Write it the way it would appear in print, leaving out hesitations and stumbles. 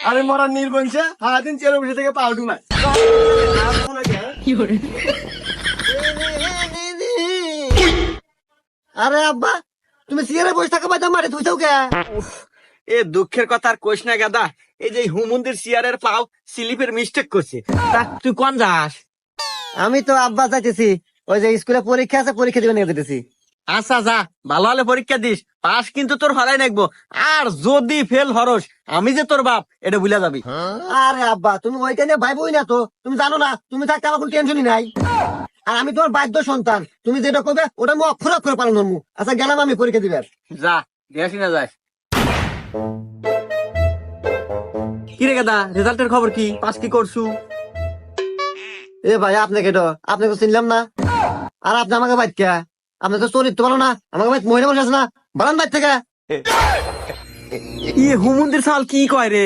আমি মরার নির্বংশে সারাদিন চেয়ারে বসে থেকে পাউডু মার। আরে আব্বা, তুমি সিয়ারে বসে থাকা বাদ মারে তুই কে? এ দুঃখের কথা আর কইস না গাদা, এই যে হুমুন্দির চেয়ারের পাও স্লিপের মিস্টেক করছে। তা তুই কোন যাস? আমি তো আব্বা যাইতেছি, ওই যে স্কুলে পরীক্ষা আছে, পরীক্ষা দিবে নিয়ে যেতেছি। আচ্ছা যা, ভালো হলে পরীক্ষা দিস, পাস কিন্তু তোর হরাই নাকবো। আর যদি ফেল হরস, আমি যে তোর বাপ এটা ভুলে যাবি। আরে আব্বা, তুমি ওইটা নিয়ে ভাইবই না তো, তুমি জানো না তুমি থাকতে আমার কোনো টেনশনই নাই। আর আমি তোমার বাধ্য সন্তান, তুমি যেটা করবে ওটা আমি অক্ষর অক্ষর পালন করবো। আচ্ছা গেলাম আমি পরীক্ষা দিবে। যা দেখি না যাস। কি রে গাদা, রেজাল্টের খবর কি? পাস কি করছু? এ ভাই আপনাকে তো আপনাকে চিনলাম না। আর আপনি আমাকে বাইক কে? আপনার তো চরিত্র ভালো না, আমাকে বাইক মহিলা বসে আছে না, বারান বাইক থেকে। ই হুমুন্দির সাল কি কয় রে?